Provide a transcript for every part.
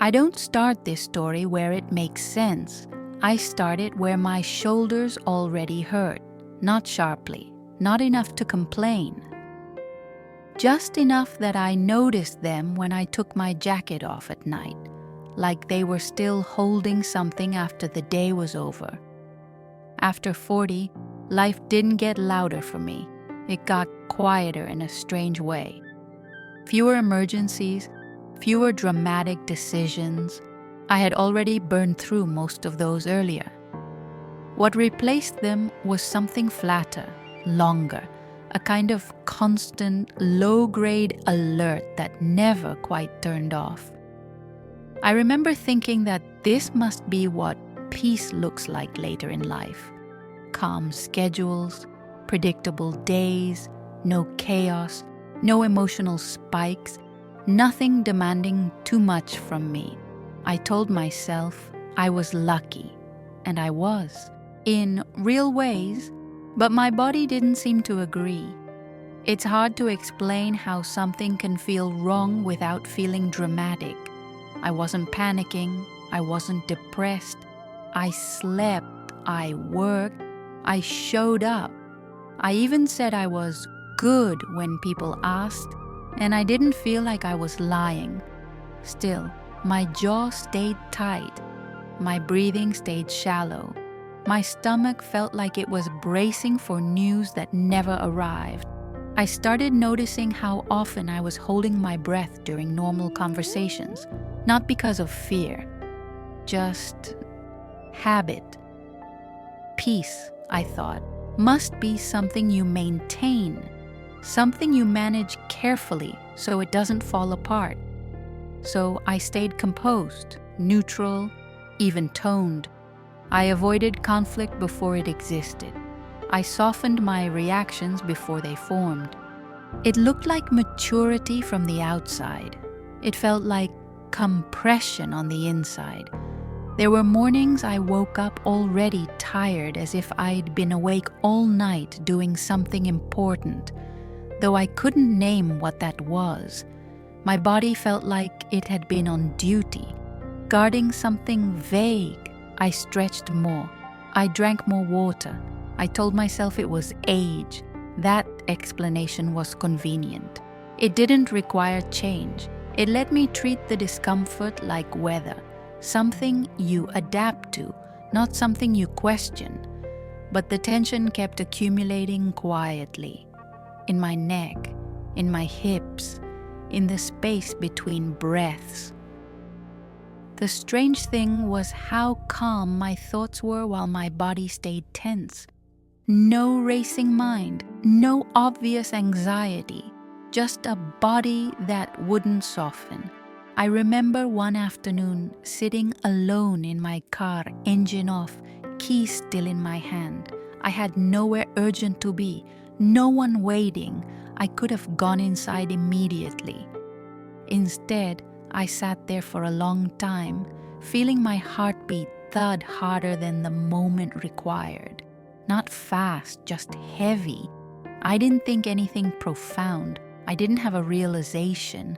I don't start this story where it makes sense. I start it where my shoulders already hurt, not sharply, not enough to complain. Just enough that I noticed them when I took my jacket off at night, like they were still holding something after the day was over. After 40, life didn't get louder for me. It got quieter in a strange way. Fewer emergencies, fewer dramatic decisions. I had already burned through most of those earlier. What replaced them was something flatter, longer, a kind of constant, low-grade alert that never quite turned off. I remember thinking that this must be what peace looks like later in life. Calm schedules, predictable days, no chaos, no emotional spikes, nothing demanding too much from me. I told myself I was lucky, and I was, in real ways, but my body didn't seem to agree. It's hard to explain how something can feel wrong without feeling dramatic. I wasn't panicking, I wasn't depressed, I slept, I worked, I showed up. I even said I was good when people asked, and I didn't feel like I was lying. Still, my jaw stayed tight. My breathing stayed shallow. My stomach felt like it was bracing for news that never arrived. I started noticing how often I was holding my breath during normal conversations, not because of fear, just habit. Peace, I thought, must be something you maintain, something you manage carefully so it doesn't fall apart. So I stayed composed, neutral, even toned. I avoided conflict before it existed. I softened my reactions before they formed. It looked like maturity from the outside. It felt like compression on the inside. There were mornings I woke up already tired, as if I'd been awake all night doing something important, though I couldn't name what that was. My body felt like it had been on duty, guarding something vague. I stretched more. I drank more water. I told myself it was age. That explanation was convenient. It didn't require change. It let me treat the discomfort like weather, something you adapt to, not something you question. But the tension kept accumulating quietly, in my neck, in my hips, in the space between breaths. The strange thing was how calm my thoughts were while my body stayed tense. No racing mind, no obvious anxiety, just a body that wouldn't soften. I remember one afternoon sitting alone in my car, engine off, keys still in my hand. I had nowhere urgent to be, no one waiting. I could have gone inside immediately. Instead, I sat there for a long time, feeling my heartbeat thud harder than the moment required. Not fast, just heavy. I didn't think anything profound. I didn't have a realization.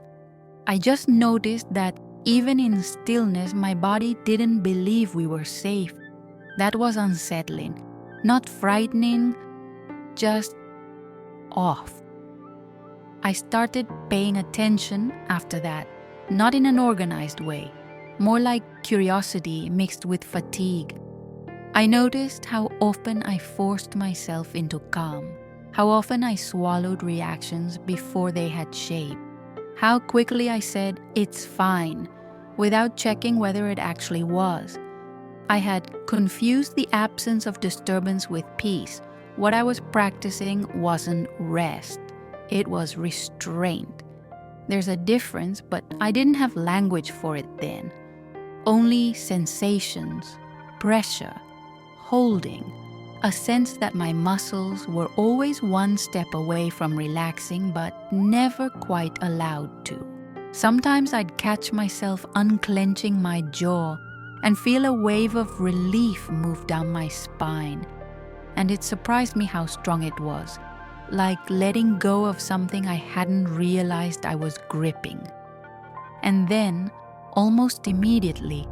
I just noticed that even in stillness, my body didn't believe we were safe. That was unsettling. Not frightening, just off. I started paying attention after that, not in an organized way, more like curiosity mixed with fatigue. I noticed how often I forced myself into calm, how often I swallowed reactions before they had shape, how quickly I said, "It's fine," without checking whether it actually was. I had confused the absence of disturbance with peace. What I was practicing wasn't rest, it was restraint. There's a difference, but I didn't have language for it then. Only sensations, pressure, holding, a sense that my muscles were always one step away from relaxing but never quite allowed to. Sometimes I'd catch myself unclenching my jaw and feel a wave of relief move down my spine. And it surprised me how strong it was, like letting go of something I hadn't realized I was gripping. And then, almost immediately,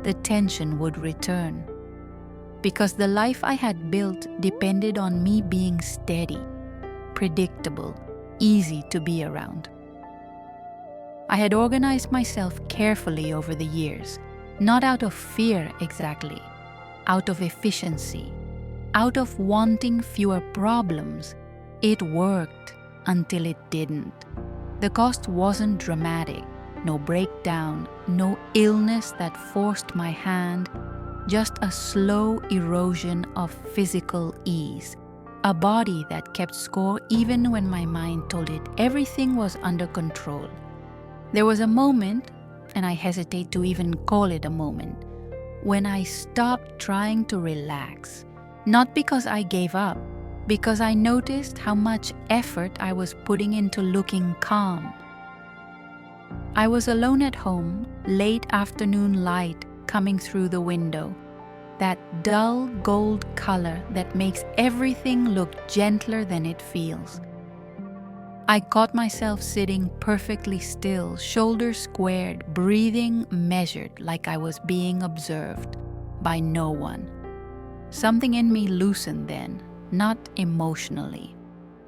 the tension would return. Because the life I had built depended on me being steady, predictable, easy to be around. I had organized myself carefully over the years, not out of fear exactly, out of efficiency, out of wanting fewer problems. It worked until it didn't. The cost wasn't dramatic, no breakdown, no illness that forced my hand, just a slow erosion of physical ease, a body that kept score even when my mind told it everything was under control. There was a moment, and I hesitate to even call it a moment, when I stopped trying to relax. Not because I gave up, because I noticed how much effort I was putting into looking calm. I was alone at home, late afternoon light coming through the window, that dull gold color that makes everything look gentler than it feels. I caught myself sitting perfectly still, shoulders squared, breathing measured like I was being observed by no one. Something in me loosened then, not emotionally.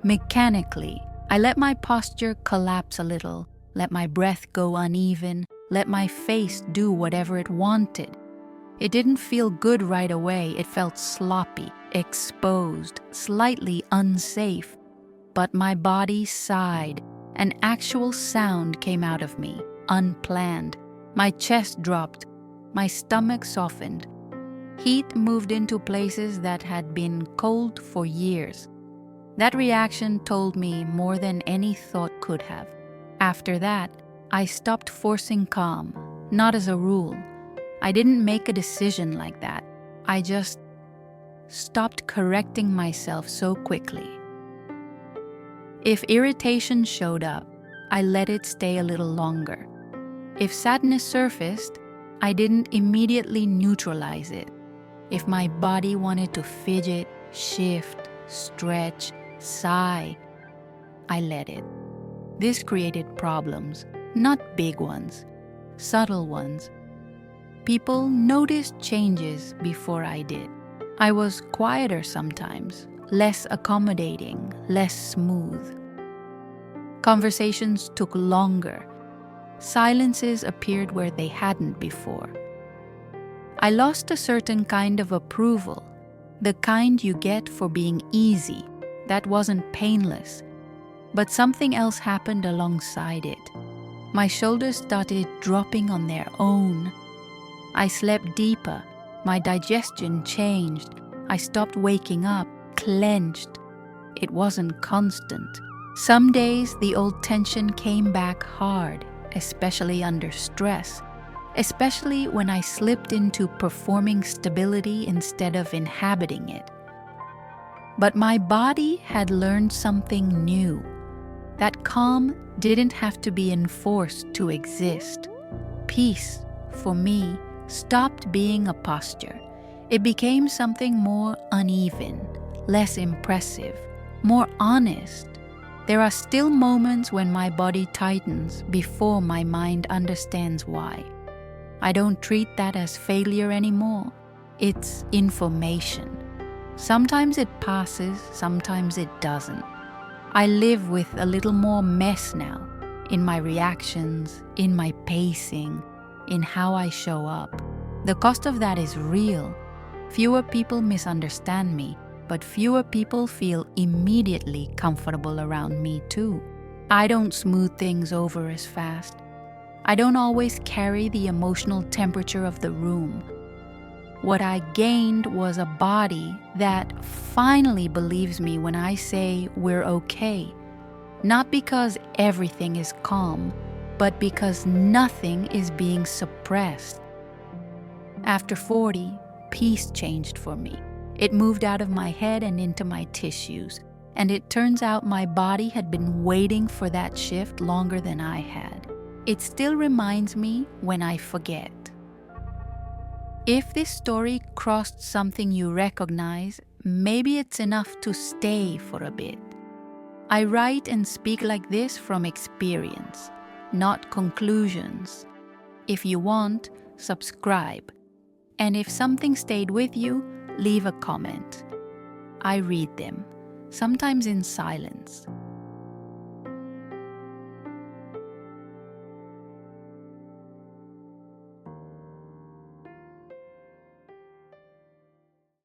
Mechanically, I let my posture collapse a little, let my breath go uneven, let my face do whatever it wanted. It didn't feel good right away. It felt sloppy, exposed, slightly unsafe. But my body sighed. An actual sound came out of me, unplanned. My chest dropped. My stomach softened. Heat moved into places that had been cold for years. That reaction told me more than any thought could have. After that, I stopped forcing calm, not as a rule. I didn't make a decision like that. I just stopped correcting myself so quickly. If irritation showed up, I let it stay a little longer. If sadness surfaced, I didn't immediately neutralize it. If my body wanted to fidget, shift, stretch, sigh, I let it. This created problems, not big ones, subtle ones. People noticed changes before I did. I was quieter sometimes, less accommodating, less smooth. Conversations took longer. Silences appeared where they hadn't before. I lost a certain kind of approval, the kind you get for being easy. That wasn't painless, but something else happened alongside it. My shoulders started dropping on their own. I slept deeper. My digestion changed. I stopped waking up, clenched. It wasn't constant. Some days the old tension came back hard, especially under stress, especially when I slipped into performing stability instead of inhabiting it. But my body had learned something new. That calm didn't have to be enforced to exist. Peace, for me, stopped being a posture. It became something more uneven, less impressive, more honest. There are still moments when my body tightens before my mind understands why. I don't treat that as failure anymore. It's information. Sometimes it passes, sometimes it doesn't. I live with a little more mess now, in my reactions, in my pacing, in how I show up. The cost of that is real. Fewer people misunderstand me, but fewer people feel immediately comfortable around me too. I don't smooth things over as fast. I don't always carry the emotional temperature of the room. What I gained was a body that finally believes me when I say we're okay. Not because everything is calm, but because nothing is being suppressed. After 40, peace changed for me. It moved out of my head and into my tissues. And it turns out my body had been waiting for that shift longer than I had. It still reminds me when I forget. If this story crossed something you recognize, maybe it's enough to stay for a bit. I write and speak like this from experience, not conclusions. If you want, subscribe. And if something stayed with you, leave a comment. I read them, sometimes in silence,